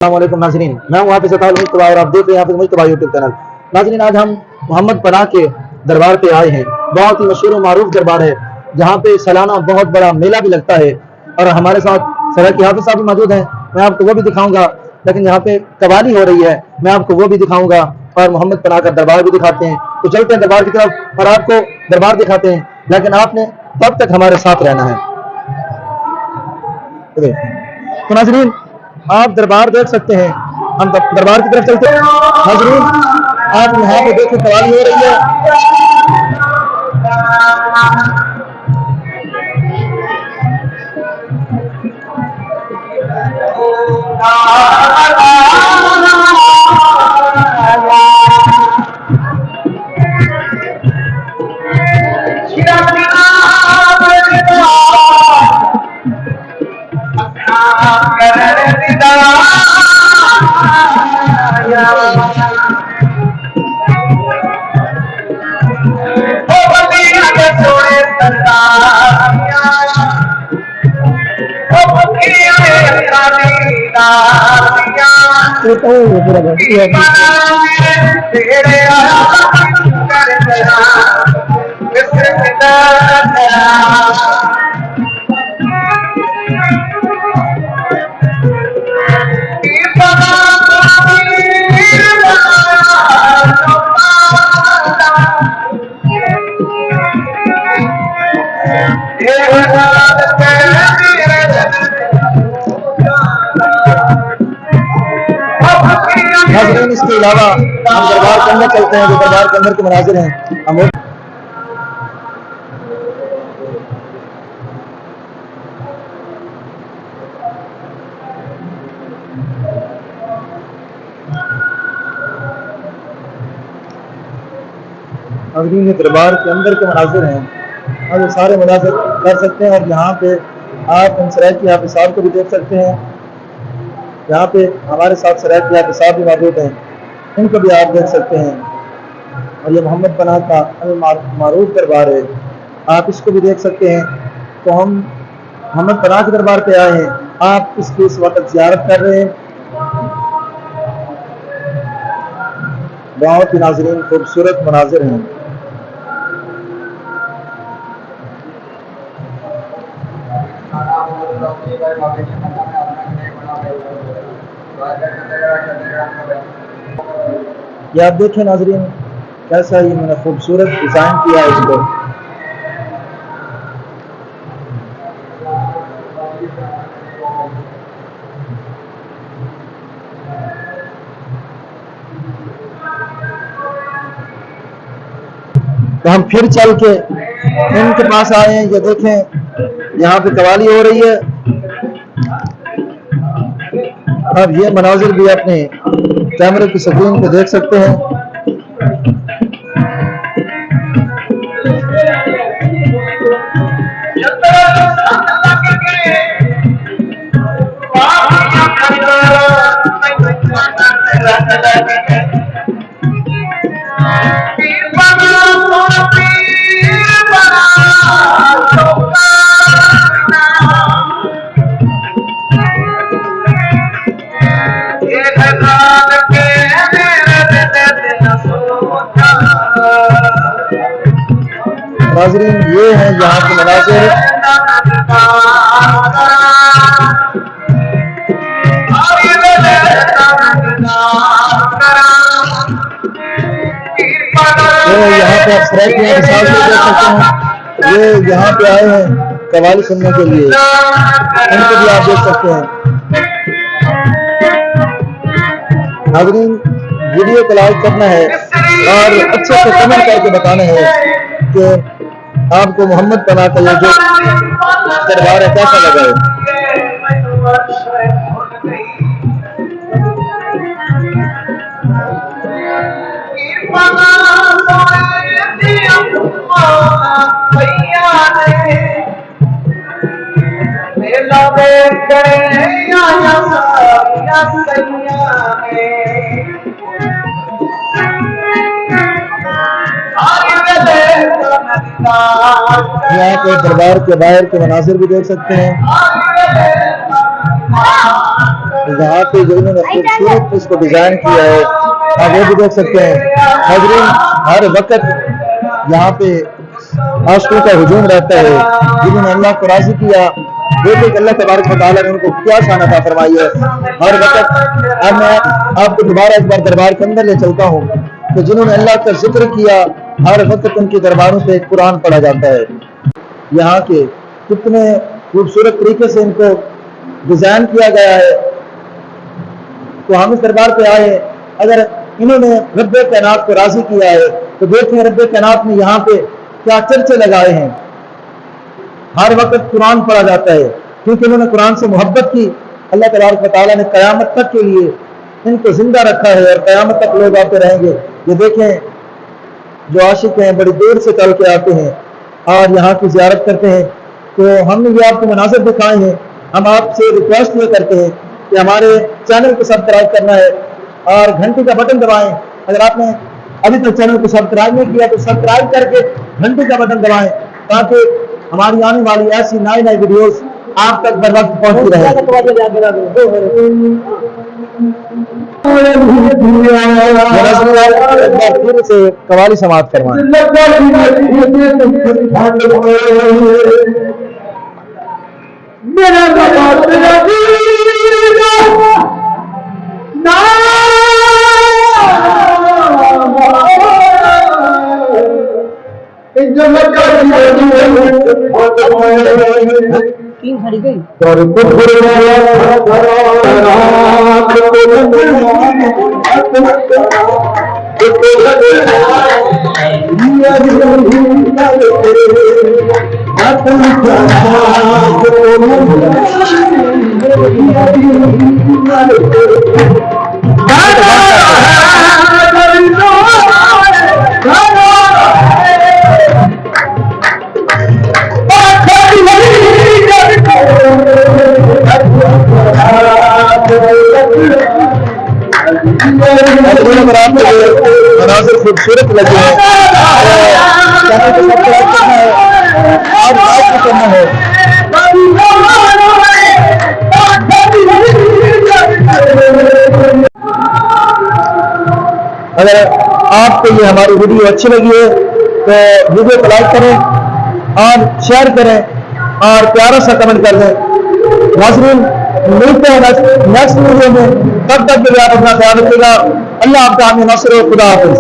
अस्सलामुअलैकुम नाज़रीन, मैं हूं हाफिज़ अताउल मुज्तबा और आप देख रहे हैं हाफिज़ मुज्तबा यूट्यूब चैनल। नाज़रीन, आज हम मोहम्मद पनाह के दरबार पे आए हैं। बहुत ही मशहूर और मारूफ दरबार है, जहां पे सालाना बहुत बड़ा मेला भी लगता है। और हमारे साथ सदर के हाफिज़ साहब भी मौजूद हैं, मैं आपको वो भी दिखाऊंगा। लेकिन यहाँ पे कवाली हो रही है, मैं आपको वो भी दिखाऊंगा और मोहम्मद पनाह का दरबार भी दिखाते हैं। तो चलते हैं दरबार की तरफ और आपको दरबार दिखाते हैं, लेकिन आपने तब तक हमारे साथ रहना है। तो नाज़रीन, आप दरबार देख सकते हैं, हम दरबार की तरफ चलते हैं। नाज़रीन, आप यहाँ पे देखो कवाली हो रही है। नाज़रीन, इसके अलावा हम दरबार के अंदर चलते हैं, जो दरबार के अंदर के मनाजिर हैं हम नाज़रीन, ये दरबार के अंदर के मनाजिर हैं और ये सारे मनाजिर कर सकते हैं। और यहाँ पे आप हम सराय के हाफिज़ साहब को भी देख सकते हैं। यहाँ पे हमारे साथ सराय के हाफिज़ साहब भी मौजूद हैं, इनको भी आप देख सकते हैं। और ये मोहम्मद पनाह का मारूफ दरबार है, आप इसको भी देख सकते हैं। तो हम मोहम्मद पनाह के दरबार पे आए हैं, आप इसकी इस वक्त ज़ियारत कर रहे हैं। बहुत ही नाज़रीन खूबसूरत मनाजिर हैं। ये आप देखें नाज़रीन, कैसा ही मैंने खूबसूरत डिज़ाइन किया है इसको। तो हम फिर चल के इनके पास आए हैं। ये देखें, यहाँ पे कवाली हो रही है। अब ये मनाजिर भी अपने कैमरे की स्क्रीन पे देख सकते हैं। नाज़रीन, ये है यहाँ के मनाज़िर। तो यहाँ पे आप सराय के हाफिज़ साहब को देख सकते हैं, ये यहाँ पे आए हैं कवाली सुनने के लिए, इनको भी आप देख सकते हैं। नाज़रीन, वीडियो को लाइक करना है और अच्छे से कमेंट करके बताना है कि आपको मोहम्मद पनाह का ये जो दरबार है कैसा लगा है। यहाँ पे दरबार के बाहर के मनाजिर भी देख सकते हैं। यहाँ पे जो इन्होंने खूबसूरत इसको डिजाइन किया है, आप वो भी देख सकते हैं। नाज़रीन, हर वक्त यहाँ पे आशिकों का हुजूम रहता है, जिन्होंने अल्लाह को राजी किया। देखिए कि अल्लाह तबारक व तआला ने उनको क्या शान अता फरमाई है। हर वक्त अब मैं आपको दोबारा एक बार दरबार के अंदर ले चलता हूँ कि जिन्होंने अल्लाह का जिक्र किया, हर वक्त उनके दरबारों से कुरान पढ़ा जाता है। यहाँ के कितने खूबसूरत तरीके से इनको डिजाइन किया गया है। तो हम इस दरबार पे आए, अगर इन्होंने रब्बे कायनात को राजी किया है तो देखें रब्बे कायनात ने यहाँ पे क्या चर्चे लगाए हैं। हर वक्त कुरान पढ़ा जाता है क्योंकि इन्होंने कुरान से मोहब्बत की। अल्लाह तबारक व तआला ने क़यामत तक के लिए इनको जिंदा रखा है और क़यामत तक लोग आते रहेंगे। ये देखें, जो आशिक हैं बड़ी देर से चल के आते हैं और यहाँ की ज़ियारत करते हैं। तो हमने ये आपको मनाज़िर दिखाए हैं। हम आपसे रिक्वेस्ट ये करते हैं कि हमारे चैनल को सब्सक्राइब करना है और घंटी का बटन दबाएं। अगर आपने अभी तक चैनल को सब्सक्राइब नहीं किया तो सब्सक्राइब करके घंटी का बटन दबाएं, ताकि हमारी आने वाली ऐसी नई नई वीडियोस आप तक बर वक्त पहुंचती रहे। फिर से कवाली समाप्त फरमाएं। अगर आपको मनाज़िर खूबसूरत लगे हैं चैनल को सब्सक्राइब करना है और लाइक भी करना है। अगर आपको ये हमारी वीडियो अच्छी लगी है तो वीडियो को लाइक करें और शेयर करें और प्यारा सा कमेंट कर दें। नाज़रीन, मिलते हैं नेक्स्ट वीडियो में। तब तक के लिए आप अपना ख्याल रखिएगा। अल्लाह आपका हमें नस्र और खुदा हाफिज़।